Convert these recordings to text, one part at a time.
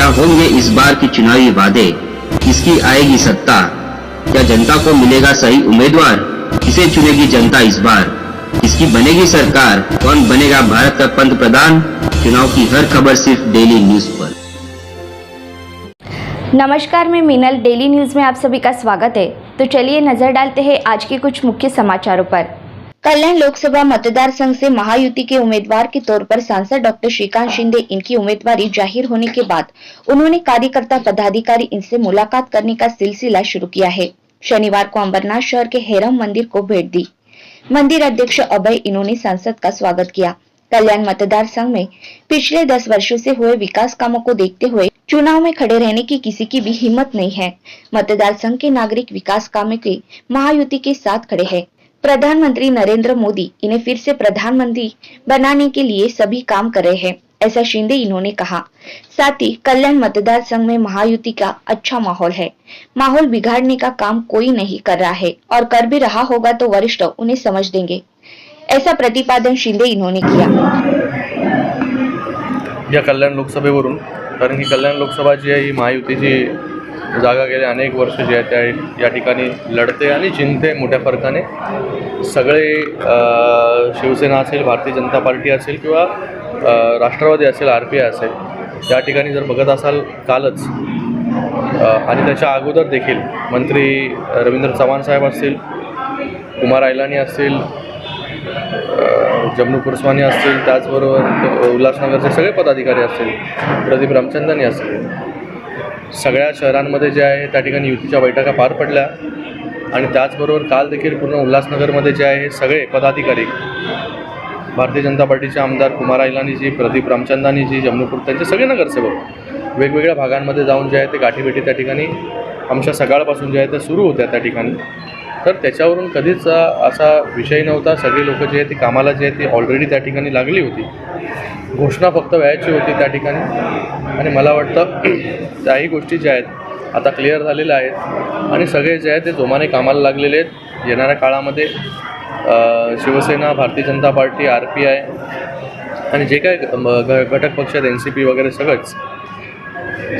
क्या होंगे इस बार की चुनावी वादे, किसकी आएगी सत्ता, क्या जनता को मिलेगा सही उम्मीदवार, किसे चुनेगी जनता इस बार, किसकी बनेगी सरकार, कौन बनेगा भारत का पंत प्रधान। चुनाव की हर खबर सिर्फ डेली न्यूज पर। नमस्कार, मैं मीनल। डेली न्यूज में आप सभी का स्वागत है। तो चलिए नजर डालते हैं आज के कुछ मुख्य समाचारों पर। कल्याण लोकसभा मतदार संघ से महायुति के उम्मीदवार के तौर पर सांसद डॉक्टर श्रीकांत शिंदे इनकी उम्मीदवारी जाहिर होने के बाद उन्होंने कार्यकर्ता पदाधिकारी इनसे मुलाकात करने का सिलसिला शुरू किया है। शनिवार को अंबरनाथ शहर के हेरम मंदिर को भेंट दी। मंदिर अध्यक्ष अभय इन्होंने सांसद का स्वागत किया। कल्याण मतदार संघ में पिछले 10 वर्षों से हुए विकास कामों को देखते हुए चुनाव में खड़े रहने की किसी की भी हिम्मत नहीं है। मतदार संघ के नागरिक विकास कामों के महायुति के साथ खड़े हैं। प्रधानमंत्री नरेंद्र मोदी इन्हें फिर से प्रधानमंत्री बनाने के लिए सभी काम कर रहे हैं, ऐसा शिंदे इन्होंने कहा। साथ ही कल्याण मतदार संघ में महायुति का अच्छा माहौल है। माहौल बिगाड़ने का काम कोई नहीं कर रहा है और कर भी रहा होगा तो वरिष्ठ उन्हें समझ देंगे, ऐसा प्रतिपादन शिंदे इन्होंने किया। या कल्याण लोकसभेवरून, कारण की कल्याण लोकसभा जी आहे ही महायुतीची जागा गेल्या अनेक वर्ष जी आहे त्या या ठिकाणी लढते आणि जिंकते मोठ्या फरकाने। सगळे शिवसेना असेल, भारतीय जनता पार्टी असेल किंवा राष्ट्रवादी असेल, RPI असेल, या ठिकाणी जर बघत असाल कालच आणि त्याच्या अगोदर देखील मंत्री रवींद्र चव्हाण साहेब असतील, कुमार आयलानी असतील, जमनू कुरस्वानी असतील, त्याचबरोबर उल्हासनगरचे सगळे पदाधिकारी असतील, प्रदीप रामचंदानी असतील, सगळ्या शहरांमध्ये जे आहे त्या ठिकाणी युतीच्या बैठका पार पडल्या आणि त्याचबरोबर काल देखील पूर्ण उल्हासनगरमध्ये जे आहे सगळे पदाधिकारी, भारतीय जनता पार्टीचे आमदार कुमार आयलानीजी, प्रदीप रामचंदानीजी, जमनूपूर, त्यांचे सगळे नगरसेवक वेगवेगळ्या भागांमध्ये जाऊन जे आहे ते गाठीभेटी त्या ठिकाणी आमच्या सकाळपासून जे आहे ते सुरू होत्या त्या ठिकाणी। तर त्याच्यावरून कधीच असा विषय नव्हता। सगळे लोक जे आहे ती कामाला जे आहे ती ऑलरेडी त्या ठिकाणी लागली होती। घोषणा फक्त व्हायची होती त्या ठिकाणी आणि मला वाटतं त्याही गोष्टी ज्या आहेत आता क्लिअर झालेल्या आहेत आणि सगळे जे आहे ते जोमाने कामाला लागलेले आहेत। येणाऱ्या काळामध्ये शिवसेना, भारतीय जनता पार्टी, RPI आणि जे काय घटक पक्ष आहेत, NCP वगैरे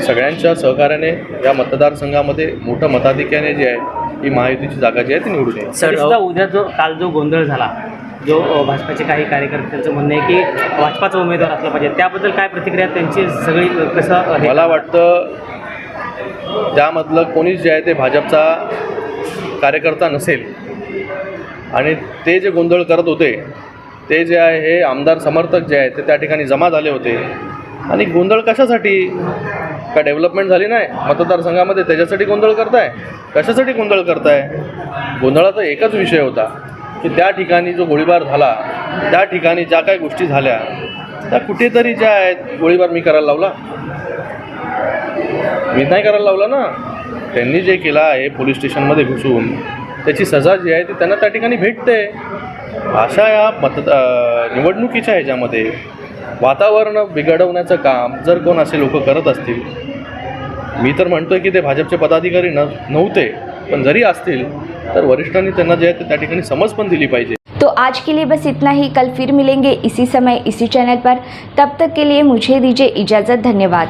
सगळ्यांच्या सहकार्याने या मतदारसंघामध्ये मोठं मताधिक्याने जे आहे ही महायुतीची जागा जी आहे ती निवडून येईल। सर, उद्या काल जो गोंधळ झाला, जो भाजपाचे काही कार्यकर्त्यांचं म्हणणं आहे की भाजपाचा उमेदवार असला पाहिजे, त्याबद्दल काय प्रतिक्रिया त्यांची सगळी कसं? मला वाटतं त्यामधलं कोणीच जे आहे ते भाजपचा कार्यकर्ता नसेल आणि ते जे गोंधळ करत होते ते जे आहे हे आमदार समर्थक जे आहेत ते त्या ठिकाणी जमा झाले होते। आणि गोंधळ कशासाठी? का डेव्हलपमेंट झाली नाही मतदारसंघामध्ये त्याच्यासाठी गोंधळ करताय? कशासाठी गोंधळ करताय? गोंधळाचा एकच विषय होता की त्या ठिकाणी जो गोळीबार झाला, त्या ठिकाणी ज्या काही गोष्टी झाल्या त्या कुठेतरी ज्या आहेत, गोळीबार मी करायला लावला? मी नाही करायला लावला ना। त्यांनी जे केलं आहे पोलीस स्टेशनमध्ये घुसून त्याची सजा जी आहे ती त्यांना त्या ठिकाणी भेटते। अशा या निवडणुकीच्या ह्याच्यामध्ये वातावरण बिघडवण्याचं काम जर कोण असे लोक करत असतील, मी तर म्हणतोय की ते भाजपचे पदाधिकारी नव्हते, पण जरी असतील तर वरिष्ठांनी त्यांना जे आहे त्या ठिकाणी समज पण दिली पाहिजे। तो आज के लिए बस इतना ही। कल फिर मिलेंगे इसी समय इसी चैनल पर। तब तक के लिए मुझे दीजिए इजाज़त। धन्यवाद।